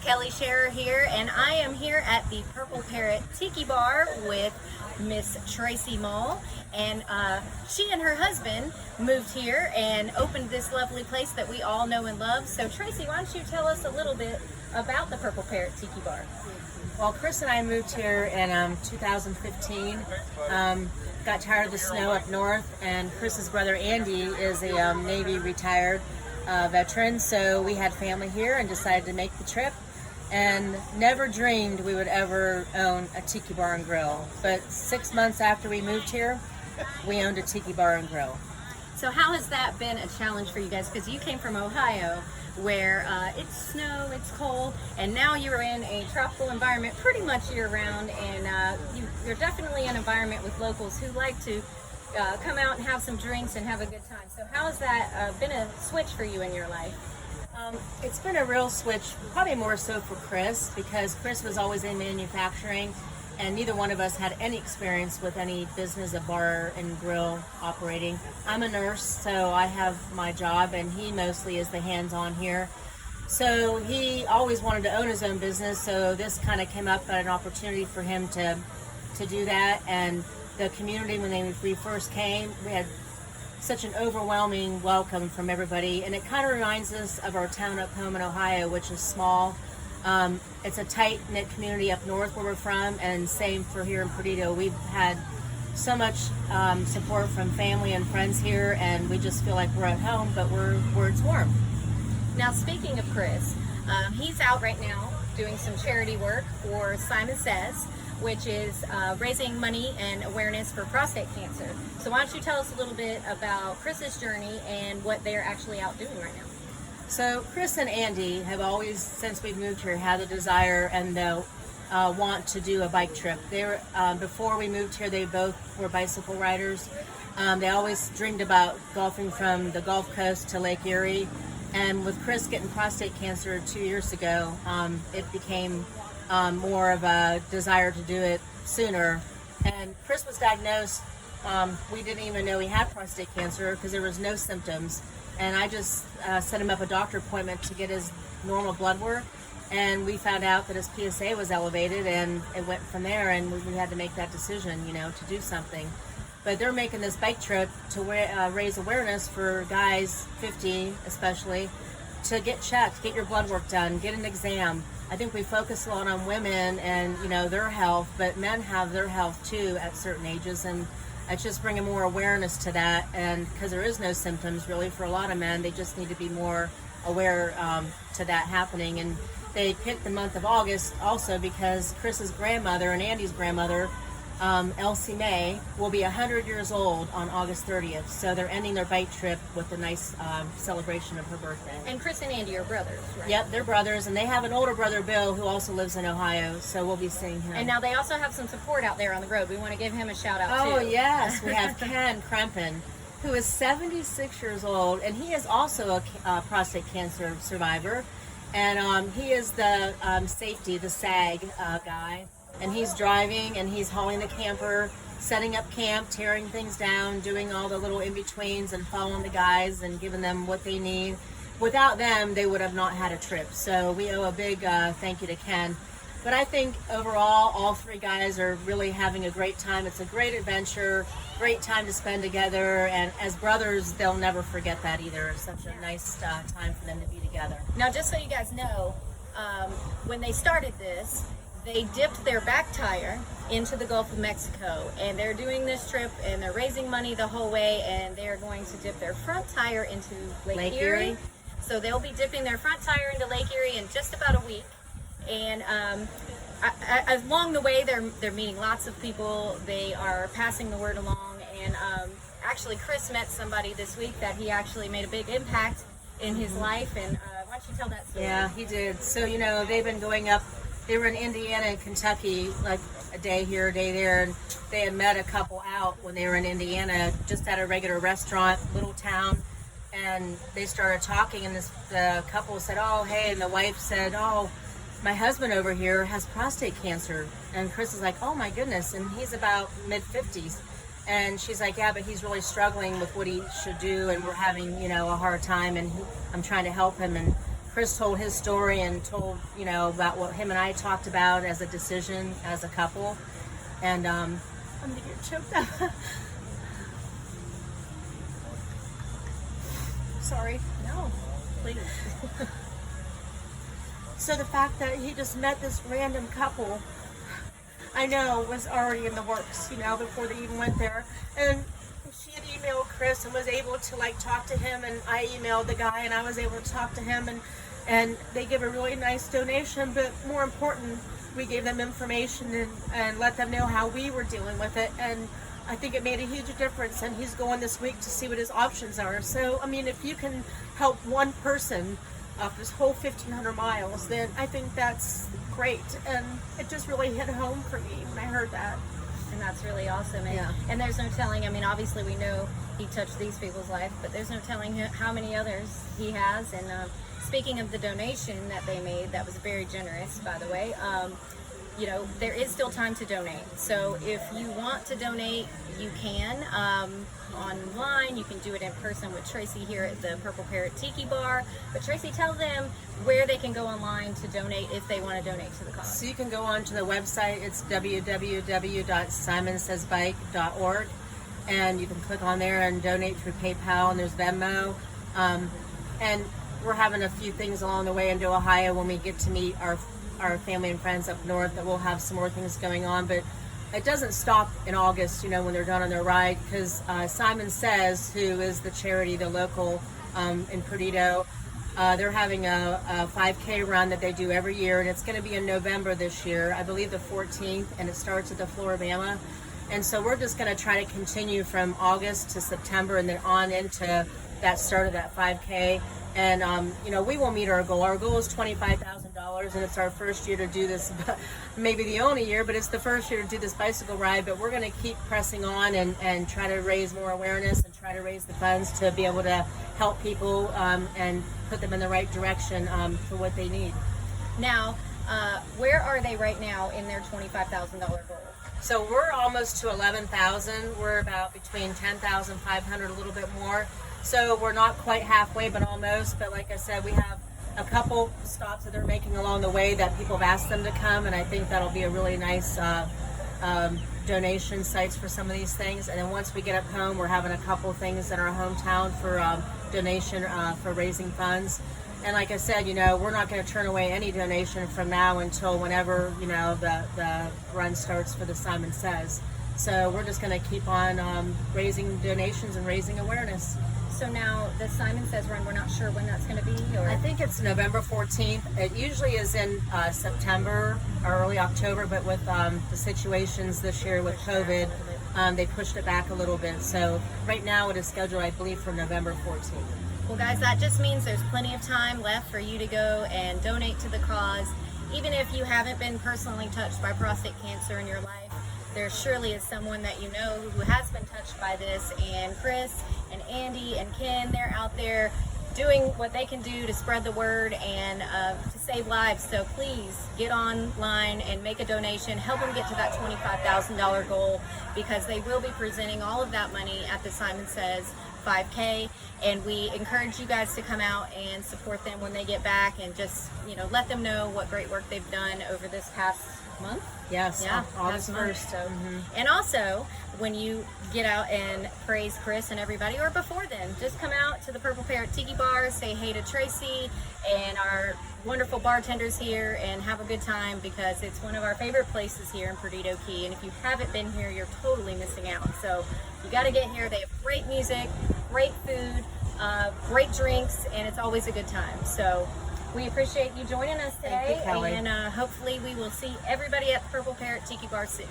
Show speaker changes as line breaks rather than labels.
Kelly Sherer here, and I am here at the Purple Parrot Tiki Bar with Miss Tracy Mull, and she and her husband moved here and opened this lovely place that we all know and love. So Tracy, why don't you tell us a little bit about the Purple Parrot Tiki Bar?
Well, Chris and I moved here in 2015. Got tired of the snow up north, and Chris's brother Andy is a Navy retired veteran, so we had family here and decided to make the trip, and never dreamed we would ever own a tiki bar and grill. But 6 months after we moved here, we owned a tiki bar and grill.
So how has that been a challenge for you guys? Because you came from Ohio, where it's snow, it's cold, and now you're in a tropical environment pretty much year-round, and you're definitely an environment with locals who like to come out and have some drinks and have a good time. So how has that been a switch for you in your life?
It's been a real switch, probably more so for Chris, because Chris was always in manufacturing, and neither one of us had any experience with any business of bar and grill operating. I'm a nurse, so I have my job, and he mostly is the hands-on here. So he always wanted to own his own business, so this kind of came up as an opportunity for him to do that. And the community, when we first came, we had such an overwhelming welcome from everybody, and it kind of reminds us of our town up home in Ohio, which is small. It's a tight-knit community up north where we're from, and same for here in Perdido. We've had so much support from family and friends here, and we just feel like we're at home, but we're where it's warm.
Now, speaking of Chris, he's out right now doing some charity work for Simon Says, which is raising money and awareness for prostate cancer. So why don't you tell us a little bit about Chris's journey and what they're actually out doing right now?
So Chris and Andy have always, since we've moved here, had the desire and the want to do a bike trip. They were, before we moved here, they both were bicycle riders. They always dreamed about golfing from the Gulf Coast to Lake Erie. And with Chris getting prostate cancer 2 years ago, it became more of a desire to do it sooner. And Chris was diagnosed, we didn't even know he had prostate cancer because there was no symptoms. And I just set him up a doctor appointment to get his normal blood work. And we found out that his PSA was elevated, and it went from there, and we had to make that decision, to do something. But they're making this bike trip to raise awareness for guys, 50 especially, to get checked, get your blood work done, get an exam. I think we focus a lot on women and, their health, but men have their health too at certain ages, and it's just bringing more awareness to that. And because there is no symptoms really for a lot of men, they just need to be more aware to that happening. And they picked the month of August also because Chris's grandmother and Andy's grandmother, Elsie Mae, will be 100 years old on August 30th. So they're ending their bike trip with a nice celebration of her birthday.
And Chris and Andy are brothers, right?
Yep, they're brothers, and they have an older brother, Bill, who also lives in Ohio, so we'll be seeing him.
And now they also have some support out there on the road. We want to give him a shout out too.
Oh yes, we have Ken Krempen, who is 76 years old, and he is also a prostate cancer survivor. And he is the safety, the SAG guy. And he's driving, and he's hauling the camper, setting up camp, tearing things down, doing all the little in-betweens, and following the guys and giving them what they need. Without them, they would have not had a trip. So we owe a big thank you to Ken. But I think overall, all three guys are really having a great time. It's a great adventure, great time to spend together. And as brothers, they'll never forget that either. It's such a nice time for them to be together.
Now, just so you guys know, when they started this, they dipped their back tire into the Gulf of Mexico, and they're doing this trip, and they're raising money the whole way, and they're going to dip their front tire into Lake Erie. So they'll be dipping their front tire into Lake Erie in just about a week. And along the way, they're meeting lots of people. They are passing the word along, and actually Chris met somebody this week that he actually made a big impact in his life. And why don't you tell that story?
Yeah, he did. So, they've been going up. They were in Indiana and Kentucky, like a day here, a day there, and they had met a couple out when they were in Indiana, just at a regular restaurant, little town, and they started talking, and the couple said, oh, hey, and the wife said, oh, my husband over here has prostate cancer. And Chris is like, oh my goodness, and he's about mid-50s. And she's like, yeah, but he's really struggling with what he should do, and we're having, a hard time, and I'm trying to help him. And Chris told his story and told, you know, about what him and I talked about as a decision as a couple. And I'm gonna get choked up. Sorry.
No, please.
So the fact that he just met this random couple, I know was already in the works, you know, before they even went there. And she had emailed Chris and was able to like talk to him, and I emailed the guy and I was able to talk to him, and they give a really nice donation, but more important, we gave them information and let them know how we were dealing with it, and I think it made a huge difference, and he's going this week to see what his options are. So, I mean, if you can help one person off this whole 1,500 miles, then I think that's great, and it just really hit home for me when I heard that.
And that's really awesome. And,
Yeah.
and there's no telling, I mean, obviously we know he touched these people's lives, but there's no telling how many others he has. And speaking of the donation that they made, that was very generous, by the way. You know, there is still time to donate. So if you want to donate, you can. Online, you can do it in person with Tracy here at the Purple Parrot Tiki Bar. But Tracy, tell them where they can go online to donate if they want to donate to the cause.
So you can go on to the website. It's www.simonsaysbike.org, and you can click on there and donate through PayPal, and there's Venmo. And we're having a few things along the way into Ohio when we get to meet our family and friends up north, that we'll have some more things going on. But it doesn't stop in August, you know, when they're done on their ride, because Simon Says, who is the charity, the local in Perdido, they're having a 5K run that they do every year, and it's going to be in November this year, I believe the 14th, and it starts at the Floribama. And so we're just going to try to continue from August to September and then on into that start of that 5K. And, you know, we will meet our goal. Our goal is $25,000, and it's our first year to do this, maybe the only year, but it's the first year to do this bicycle ride. But we're going to keep pressing on and try to raise more awareness and try to raise the funds to be able to help people and put them in the right direction for what they need.
Now, where are they right now in their $25,000 goal?
So we're almost to 11,000. We're about between 10,500, a little bit more. So we're not quite halfway, but almost. But like I said, we have a couple stops that they're making along the way that people have asked them to come, and I think that'll be a really nice donation sites for some of these things. And then once we get up home, we're having a couple things in our hometown for donation for raising funds. And like I said, you know, we're not going to turn away any donation from now until whenever, you know, the run starts for the Simon Says. So we're just going to keep on raising donations and raising awareness.
So now the Simon Says run, we're not sure when that's going to be, or
I think it's November 14th. It usually is in September or early October, but with the situations this year with COVID, they pushed it back a little bit. So right now it is scheduled, I believe, for November 14th.
Well, guys, that just means there's plenty of time left for you to go and donate to the cause. Even if you haven't been personally touched by prostate cancer in your life, there surely is someone that you know who has been touched by this, and Chris and Andy and Ken, they're out there doing what they can do to spread the word and to save lives. So please get online and make a donation. Help them get to that $25,000 goal, because they will be presenting all of that money at the Simon Says 5K, and we encourage you guys to come out and support them when they get back, and just, you know, let them know what great work they've done over this past month.
Yes,
Yeah,
August
past month.
1st.
So, and also, when you get out and praise Chris and everybody, or before then, just come out to the Purple Parrot Tiki Bar, say hey to Tracy and our wonderful bartenders here, and have a good time, because it's one of our favorite places here in Perdido Key. And if you haven't been here, you're totally missing out. So you got to get here. They have great music, great food, great drinks, and it's always a good time. So we appreciate you joining us today.
Thank you, Kelly.
And hopefully we will see everybody at the Purple Parrot Tiki Bar soon.